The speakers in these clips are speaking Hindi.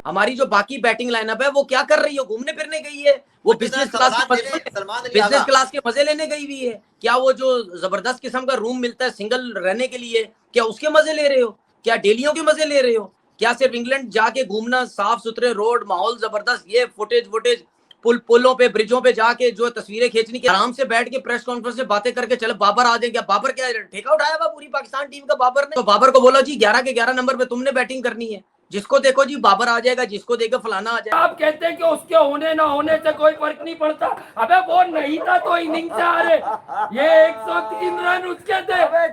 हमारी जो बाकी बैटिंग लाइनअप है वो क्या कर रही है? घूमने फिरने गई है, वो बिजनेस क्लास के मजे लेने गई हुई है। क्या वो जो जबरदस्त किस्म का रूम मिलता है सिंगल रहने के लिए, क्या उसके मजे ले रहे हो? क्या डेलियों के मजे ले रहे हो? क्या सिर्फ इंग्लैंड जाके घूमना, साफ सुथरे रोड, माहौल जबरदस्त, ये फुटेज पुलों पे, ब्रिजों पे जाके जो तस्वीरें खींचनी, की आराम से बैठ के प्रेस कॉन्फ्रेंस से बातें करके चलो बाबर आ जाए? क्या बाबर क्या ठेका उठाया हुआ पूरी पाकिस्तान टीम का बाबर ने? तो बाबर को बोला जी 11 के 11 नंबर पे तुमने बैटिंग करनी है, जिसको देखो जी बाबर आ जाएगा, जिसको देखो फलाना आ जाएगा। आप कहते हैं कि उसके होने ना होने से कोई फर्क नहीं पड़ता। अबे वो नहीं था तो इनिंग से आ रहे, ये 103 रन उसके थे। अबे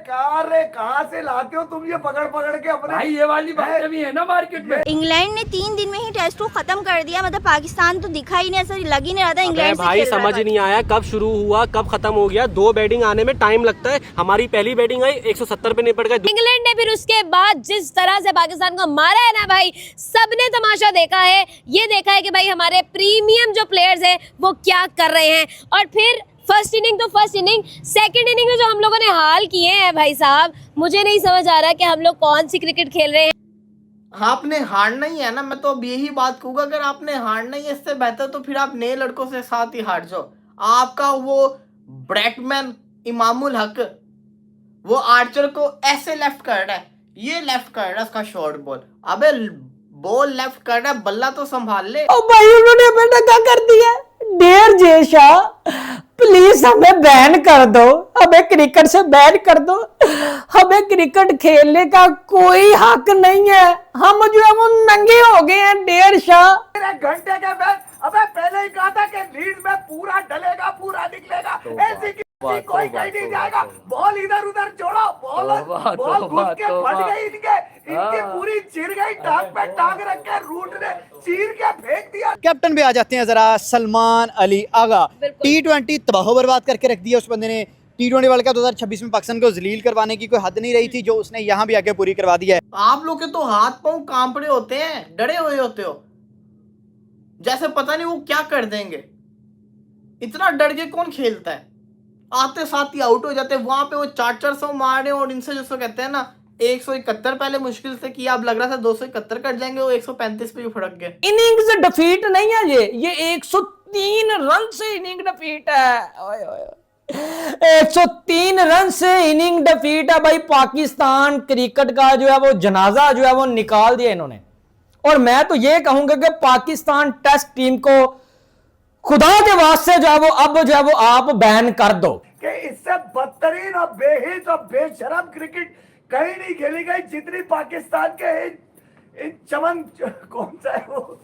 कहाँ से लाते हो तुम ये पकड़ पकड़ के अपने? भाई ये वाली बातें भी है ना मार्केट में। इंग्लैंड ने 3 दिन में ही टेस्ट को खत्म कर दिया, मतलब पाकिस्तान तो दिखा ही नहीं, ऐसा लग ही नहीं रहा था इंग्लैंड से भाई खेल रहा समझ था। ही नहीं आया कब शुरू हुआ कब खत्म हो गया। 2 बैटिंग आने में टाइम लगता है। हमारी पहली बैटिंग आई 170 पे निपट गए। इंग्लैंड ने फिर उसके बाद जिस तरह से पाकिस्तान को मारा है ना भाई, सबने तमाशा देखा है। ये देखा है कि भाई हमारे प्रीमियम जो प्लेयर्स हैं वो क्या कर रहे हैं। और फिर फर्स्ट इनिंग तो फर्स्ट इनिंग, सेकंड इनिंग में जो हम लोगों ने हाल किए हैं भाई साहब, मुझे नहीं समझ आ रहा कि हम लोग कौन सी क्रिकेट खेल रहे हैं। आपने हारना ही है ना, मैं तो अब यही बात कहूँगा, अगर आपने हारना ही है इससे बेहतर तो फिर आप नए लड़कों से साथ ही हार जाओ। आपका वो ब्रैडमैन इमामुल हक वो आर्चर को ऐसे लेफ्ट कर रहा है, ये लेफ्ट कर रहा है उसका शॉर्ट बॉल। अबे बॉल लेफ्ट कर रहा है, बल्ला तो संभाल ले। ओ भाई उन्होंने हमें धक्का कर दिया। डेयर जेशा प्लीज हमें बैन कर दो, हमें क्रिकेट से बैन कर दो। हमें क्रिकेट खेलने का कोई हक नहीं है, हम जो है वो नंगे हो गए हैं। डेयर शाह एक घंटे के बाद अबे पहले ही कहा था कि लीड में पूरा डलेगा पूरा निकलेगा, ऐसी कोई कहीं नहीं जाएगा। बॉल इधर उधर जोड़ो, बॉल घुस के फट गई इनकी पूरी चिर गई, टांग पे टांग रख के रूट ने चीर के फेंक दिया। कैप्टन पे आ जाते हैं जरा, सलमान अली आगा। T20 तबाह बर्बाद करके रख दिया उस बंदे ने। T20 वर्ल्ड कप 2026 में पाकिस्तान को जलील करवाने की कोई हद नहीं रही थी, जो उसने यहाँ भी आके पूरी करवा दी है। आप लोग के तो हाथ पांव कांपड़े होते हैं, डरे हुए होते हो, जैसे पता नहीं वो क्या कर देंगे। इतना डर के कौन खेलता है? आते साथ ही आउट हो जाते हैं। वहां पे वो 400 मार रहे हैं और इनसे जिसको कहते हैं ना 171 पहले मुश्किल से किया, अब लग रहा था 271 कर जाएंगे, वो 135 पे ही फड़क गए। इनिंग्स डिफीट नहीं है, ये 103 रन से इनिंग डिफीट है। 103 रन से इनिंग डिफीट है भाई। पाकिस्तान क्रिकेट का जो है वो जनाजा जो है वो निकाल दिया इन्होंने। और मैं तो ये कहूंगा कि पाकिस्तान टेस्ट टीम को खुदा के वास्ते जो है वो अब जो है वो आप बैन कर दो कि इससे बदतरीन और बेहिस और बेशरम क्रिकेट कहीं नहीं खेली गई जितनी पाकिस्तान के इन चमन कौन सा है वो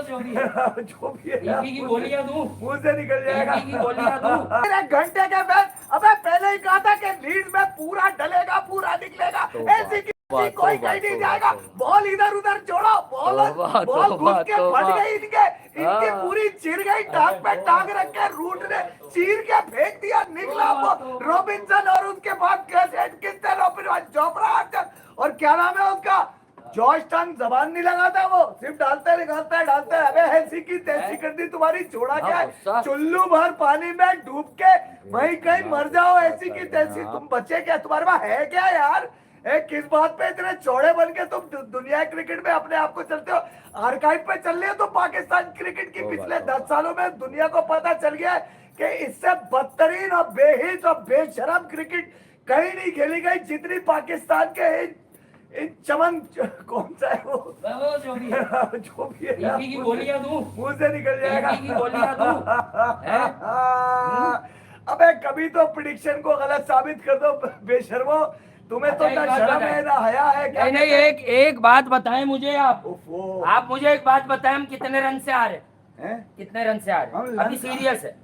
जो भी है, जो भी है की गोलियां दूं, मुंह से निकल जाएगा। की गोलियां दूं। एक घंटे के बाद अबे पहले ही कहा था कि लीड में पूरा डलेगा पूरा निकलेगा, ऐसी कोई कहीं नहीं जाएगा। बॉल इधर उधर जोड़ो, बॉल घुस के फट गई इनकी पूरी चिर गई, टांग पे टांग रख के रूट ने चीर के फेंक दिया। निकला वो रॉबिन्सन और उसके बाद चोपड़ा और क्या नाम है उसका, जॉर्ज टंग, जबान नहीं लगाता वो, सिर्फ डालता है। अबे ऐसी की तैसी कर दी तुम्हारी, छोड़ा क्या है? चुल्लू भर पानी में डूब के वहीं कहीं मर जाओ, ऐसी की तैसी। तुम बचे क्या? तुम्हारे पास है क्या यार? किस बात पे इतने चौड़े बन के तुम दुनिया क्रिकेट में अपने आप को चलते हो? आर्काइव पे चल रहे हो तो पाकिस्तान क्रिकेट की पिछले 10 सालों में दुनिया को पता चल गया है कि इससे बदतरीन और बेहिस और बेशरम क्रिकेट कहीं नहीं खेली गई जितनी पाकिस्तान के इन चमन कौन सा है वो जो भी है, जो भी है की गोलियां दूं, मुंह से निकल जाएगा। की गोलियां दूं। अबे कभी तो प्रेडिक्शन को गलत साबित कर दो बेशर्मो, तुम्हें तो ना शर्म है ना हया है। क्या नहीं एक बात बताएं मुझे आप मुझे एक बात बताएं, हम कितने रन से आ रहे हैं? कितने रन से आ रहे हैं? अभी सीरियस है,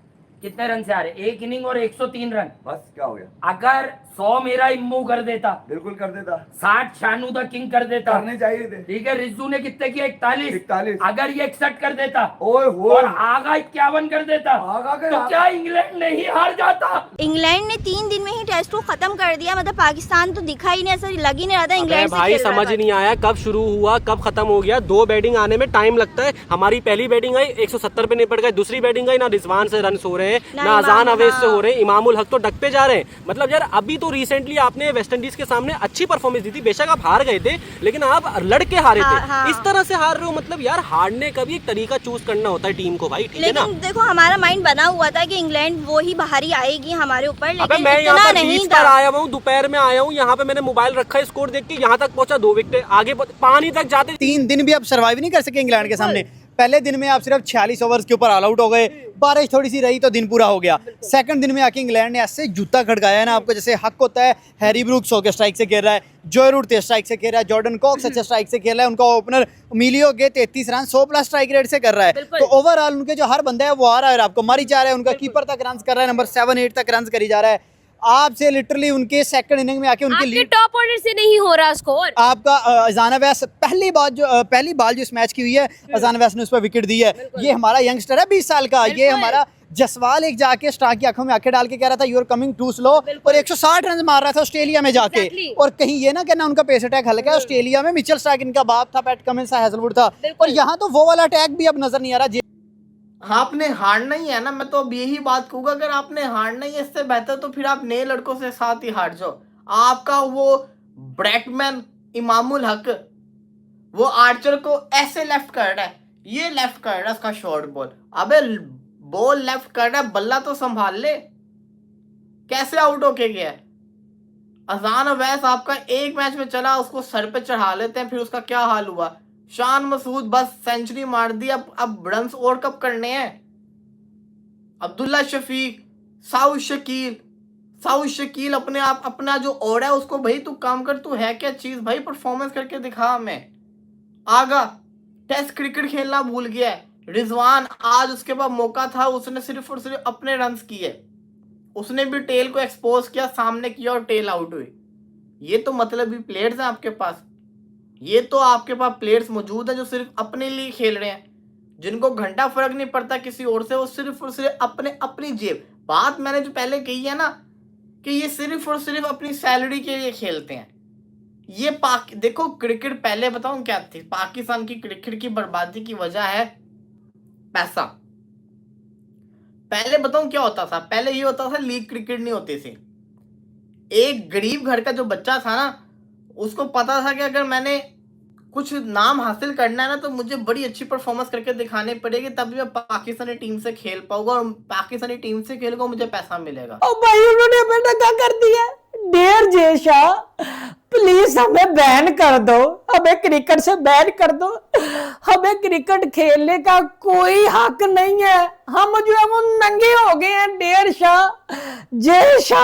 कितने रन से आ रहे, एक इनिंग और 103 रन। बस क्या हो गया, अगर 100 मेरा इम्मू कर देता, बिल्कुल कर देता, 60 शानू द किंग कर देता, करने चाहिए थे। ठीक है। रिजू ने कितने किए, 41। 41। अगर ये 61 कर देता ओए हो, और आगा 51 कर देता, आगा के तो क्या इंग्लैंड नहीं हार जाता? इंग्लैंड ने 3 दिन में ही टेस्ट को खत्म कर दिया। मतलब पाकिस्तान तो दिखा ही नहीं, ऐसा लग ही नहीं रहा था अबे इंग्लैंड से भाई खेल रहा समझ था। ही नहीं आया कब शुरू हुआ कब खत्म हो गया। 2 बैटिंग आने में टाइम लगता है। हमारी पहली बैटिंग आई 170 पे निपट गए, दूसरी बैटिंग आई ना रिजवान से रन हो रहे हैं ना अजान अवैस से हो रहे हैं, इमामुल हक तो डक पे जा रहे हैं। मतलब यार अभी तो रिसेंटली आपने वेस्ट इंडीज के सामने अच्छी परफॉर्मेंस दी थी, बेशक आप हार गए थे लेकिन आप लड़के हारे थे। हाँ। इस तरह से हार रहे हो, मतलब यार हारने का भी एक तरीका चूज करना होता है टीम को भाई, ठीक है ना। लेकिन देखो हमारा माइंड बना हुआ था कि इंग्लैंड वो ही बाहरी आएगी हमारे ऊपर, अबे लेकिन मैं यहाँ इतना पर नहीं बीच था। पर आया हूँ, दोपहर में आया हूँ, यहाँ पे मैंने मोबाइल रखा है, स्कोर देख के यहाँ तक पहुंचा, 2 विकेट आगे पानी तक जाते 3 दिन भी आप सर्वाइव नहीं कर सके इंग्लैंड के सामने। पहले दिन में आप सिर्फ 46 ओवर्स के ऊपर ऑल आउट हो गए, बारिश थोड़ी सी रही तो दिन पूरा हो गया। सेकंड दिन में आके इंग्लैंड ने ऐसे जूता खड़काया है ना आपको, जैसे हक होता है हैरी ब्रूक्स होकर स्ट्राइक से खेल रहा है, जॉय रूट स्ट्राइक से खेल रहा है, जॉर्डन कॉक्स अच्छे स्ट्राइक से खेल रहा है, उनका ओपनर मिलियो के 33 रन 100+ स्ट्राइक रेट से कर रहा है। तो ओवरऑल उनके जो हर बंदा है वो आ रहा है और आपको मारी जा रहा है। उनका कीपर तक रन कर रहा है, नंबर 7-8 तक रन करी जा रहा है। आपसे लिटरली उनके सेकंड इनिंग में आके उनकी आपके लीड टॉप ऑर्डर से नहीं हो रहा स्कोर। आपका अजान अवैस पहली बाल जो इस मैच की हुई है, अजान अवैस ने उस पर विकेट दी है। ये हमारा यंगस्टर है 20 साल का, ये हमारा जसवाल एक जाके स्टार की आंखों में आंखें डाल के कह रहा था you are coming too slow, और 160 रन मार रहा था ऑस्ट्रेलिया में जाके। और कहीं ये ना कहना उनका पेस अटैक हल्का है, ऑस्ट्रेलिया में मिचेल स्टार्क इनका बाप था, पैट कमिंस हैजलवुड था, और यहाँ तो वो वाला अटैक भी अब नजर नहीं आ रहा। आपने हारना ही है ना, मैं तो अब यही बात कहूँगा, अगर आपने हारना ही है इससे बेहतर तो फिर आप नए लड़कों से साथ ही हार जाओ। आपका वो ब्रैडमैन इमामुल हक वो आर्चर को ऐसे लेफ्ट कर रहा है, ये लेफ्ट कर रहा है उसका शॉर्ट बॉल, अबे बॉल लेफ्ट कर रहा है, बल्ला तो संभाल ले, कैसे आउट होके गया है। अजान अवैस आपका एक मैच में चला, उसको सर पे चढ़ा लेते हैं, फिर उसका क्या हाल हुआ। शान मसूद बस सेंचुरी मार दी, अब रन्स और कब करने हैं। अब्दुल्ला शफीक, साउथ शकील अपने आप अपना जो और है उसको भाई तू काम कर, तू है क्या चीज भाई, परफॉर्मेंस करके दिखा हमें। आगा टेस्ट क्रिकेट खेलना भूल गया है। रिजवान आज उसके पास मौका था, उसने सिर्फ और सिर्फ अपने रन्स किए, उसने भी टेल को एक्सपोज किया, सामने किया और टेल आउट हुई। ये तो मतलब भी प्लेयर्स हैं आपके पास, ये तो आपके पास प्लेयर्स मौजूद हैं जो सिर्फ अपने लिए खेल रहे हैं, जिनको घंटा फर्क नहीं पड़ता किसी और से, वो सिर्फ और सिर्फ अपनी जेब। बात मैंने जो पहले कही है ना कि ये सिर्फ और सिर्फ अपनी सैलरी के लिए खेलते हैं। ये देखो क्रिकेट पहले बताऊं क्या थी, पाकिस्तान की क्रिकेट की बर्बादी की वजह है पैसा। पहले बताऊं क्या होता था, पहले ये होता था लीग क्रिकेट नहीं होती थी। एक गरीब घर का जो बच्चा था ना, उसको पता था कि अगर मैंने कुछ नाम हासिल करना है ना तो मुझे बड़ी अच्छी परफॉर्मेंस करके दिखानी पड़ेगी, तभी मैं पाकिस्तानी टीम से खेल पाऊंगा, और पाकिस्तानी टीम से खेलूंगा मुझे पैसा मिलेगा। ओ भाई उन्होंने बेटा क्या कर दिया, डेयर जेशा प्लीज हमें बैन कर दो, हमें क्रिकेट से बैन कर दो, हमें क्रिकेट खेलने का कोई हक नहीं है, हम जो है वो नंगे हो गए हैं। डेयर शाह जेशा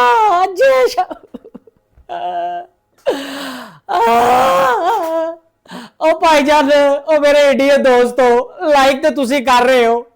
ओ भाईजान, ओ मेरे इंडियन दोस्तों, लाइक तो तुसी कर रहे हो,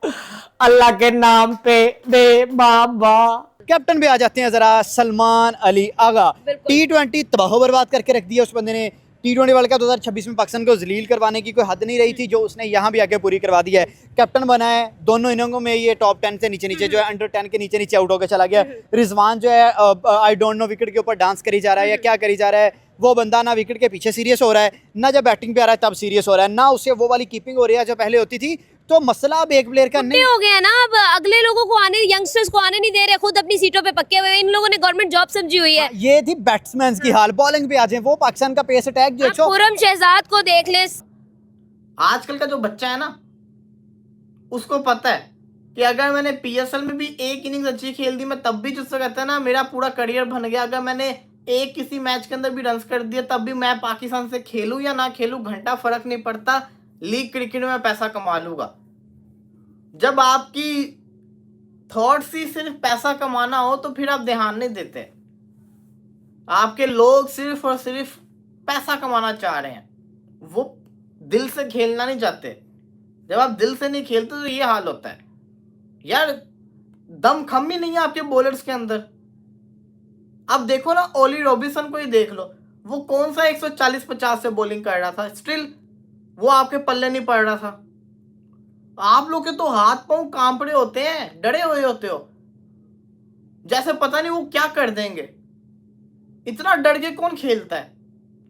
अल्लाह के नाम पे दे बाबा। कैप्टन भी आ जाते हैं जरा, सलमान अली आगा। T20 तबाह बर्बाद करके रख दिया उस बंदे ने। T20 वर्ल्ड कप 2026 में पाकिस्तान को जलील करवाने की कोई हद नहीं रही थी, जो उसने यहाँ भी आके पूरी करवा दी है। कैप्टन बना है, दोनों इनिंगों में ये टॉप 10 से नीचे जो है अंडर 10 के नीचे आउट होकर चला गया। रिजवान जो है आई डोंट नो विकेट के ऊपर डांस करी जा रहा है या क्या करी जा रहा है, वो बंदा ना विकेट के पीछे सीरियस हो रहा है, ना जब बैटिंग पे आ रहा है तब सीरियस हो रहा है, ना उससे वो वाली कीपिंग हो रही है जो पहले होती थी। तो मसला अब एक प्लेयर का नहीं हो गया ना, अब अगले लोगों को आने, यंगस्टर्स को आने नहीं दे रहे, खुद अपनी सीटों पे पक्के हुए हैं। इन लोगों ने गवर्नमेंट जॉब समझी हुई है। ये थी बैट्समैन की हाल, बॉलिंग पे आ जाए वो पाकिस्तान का पेस अटैक जो खुरम शहजाद को देख ले। आजकल का जो बच्चा है ना, उसको पता है कि अगर मैंने PSL में भी एक इनिंग्स अच्छी खेल दी, मैं तब भी जिससे कहता है ना मेरा पूरा करियर बन गया। अगर मैंने एक किसी मैच के अंदर भी रन कर दिया तब भी मैं पाकिस्तान से खेलूं या ना खेलूं, घंटा फर्क नहीं पड़ता, लीग क्रिकेट में पैसा कमा लूंगा। जब आपकी थॉट्स ही सिर्फ पैसा कमाना हो तो फिर आप ध्यान नहीं देते। आपके लोग सिर्फ और सिर्फ पैसा कमाना चाह रहे हैं, वो दिल से खेलना नहीं चाहते। जब आप दिल से नहीं खेलते तो ये हाल होता है यार। दम खम ही नहीं है आपके बॉलर्स के अंदर। अब देखो ना, ओली रॉबिन्सन को ही देख लो, वो कौन सा 140-50 से बॉलिंग कर रहा था, स्टिल वो आपके पल्ले नहीं पड़ रहा था। आप लोग के तो हाथ पांव कांप रहे होते हैं, डरे हुए होते हो, जैसे पता नहीं वो क्या कर देंगे। इतना डर के कौन खेलता है,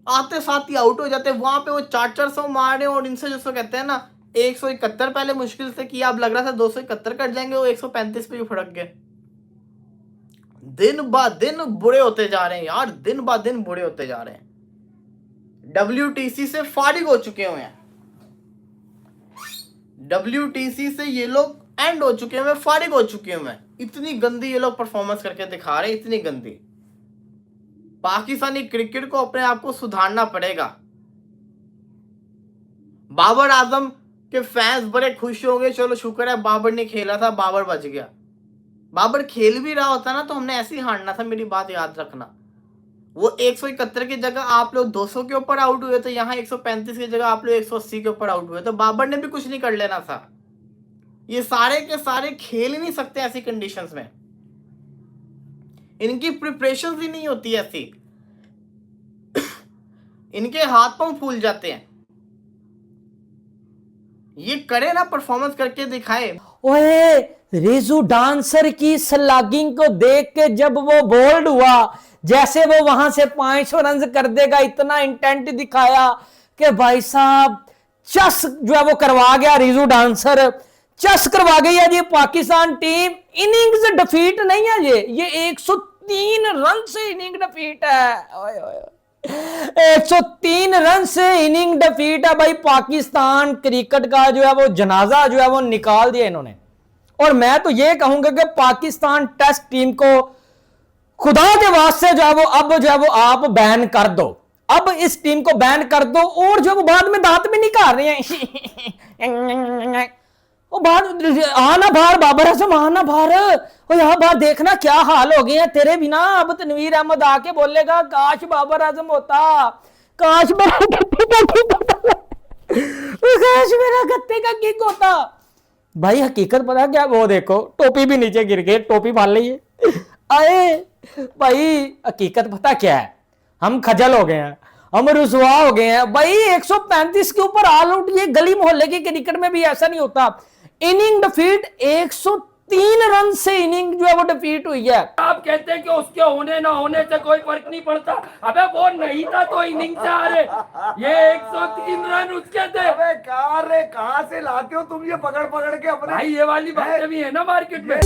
आते साथ ही आउट हो जाते हैं। वहां पे वो 400 मार रहे हैं और इनसे जिसको कहते हैं ना 171 पहले मुश्किल से किया, अब लग रहा था 271 कर जाएंगे, वो 135 पे भी फड़क गए। दिन ब दिन बुरे होते जा रहे हैं यार, दिन ब दिन बुरे होते जा रहे हैं। WTC से फारिग हो चुके हुए हैं, WTC से ये लोग एंड हो चुके हैं, फारिग हो चुके हुए हैं। इतनी गंदी ये लोग परफॉर्मेंस करके दिखा रहे हैं, इतनी गंदी। पाकिस्तानी क्रिकेट को अपने आप को सुधारना पड़ेगा। बाबर आजम के फैंस बड़े खुश होंगे, चलो शुक्र है बाबर ने खेला था, बाबर बच गया। बाबर खेल भी रहा होता ना तो हमने ऐसे ही हारना था, मेरी बात याद रखना। वो 171 की जगह आप लोग 200 के ऊपर आउट हुए, तो यहाँ 135 की जगह आप लोग 180 के ऊपर आउट हुए, तो बाबर ने भी कुछ नहीं कर लेना था। ये सारे के सारे खेल ही नहीं सकते ऐसी कंडीशंस में, इनकी प्रिपरेशन ही नहीं होती ऐसी, इनके हाथ पांव फूल जाते हैं। ये करे ना, परफॉर्मेंस करके दिखाए। ओए रिजू डांसर की स्लैगिंग को देख के जब वो बोल्ड हुआ, जैसे वो वहां से 500 रन कर देगा, इतना इंटेंट दिखाया कि भाई साहब चस जो है वो करवा गया। रिजू डांसर चस करवा गई है ये पाकिस्तान टीम। इनिंग्स डिफीट नहीं है ये 103 रन से इनिंग डिफीट है। ओए ओए 103 रन से इनिंग डिफीट है भाई। पाकिस्तान क्रिकेट का जो है वो जनाजा जो है वो निकाल दिया इन्होंने। और मैं तो ये कहूंगा कि पाकिस्तान टेस्ट टीम को खुदा के वास्ते जो है वो अब जो है वो आप बैन कर दो, अब इस टीम को बैन कर दो। और जो वो बाद में दांत भी निकाल रहे हैं वो बाहर आना बाहर, बाबर आजम आना बाहर। और यहाँ बाहर देखना क्या हाल हो गए हैं तेरे बिना। अब तनवीर अहमद आके बोलेगा काश बाबर आजम होता, काश मेरा गत्ते का किक होता, काश मेरा गत्ते का किक होता। भाई हकीकत पता क्या, वो देखो टोपी भी नीचे गिर गई, टोपी फाड़ ली आए। भाई हकीकत पता क्या है, हम खजल हो गए हैं, हम रुसवा हो गए हैं भाई। 135 के ऊपर ऑल आउट, ये गली मोहल्ले की क्रिकेट में भी ऐसा नहीं होता। इनिंग डिफीट 103 रन से इनिंग जो है वो डिफीट हुई है। आप कहते हैं कि उसके होने ना होने से कोई फर्क नहीं पड़ता, अबे वो नहीं था तो इनिंग से हारे। ये 103 रन उसके थे। अबे कहाँ से लाते हो तुम ये पकड़ पकड़ के अपने? भाई ये वाली बातें भी है ना मार्केट में।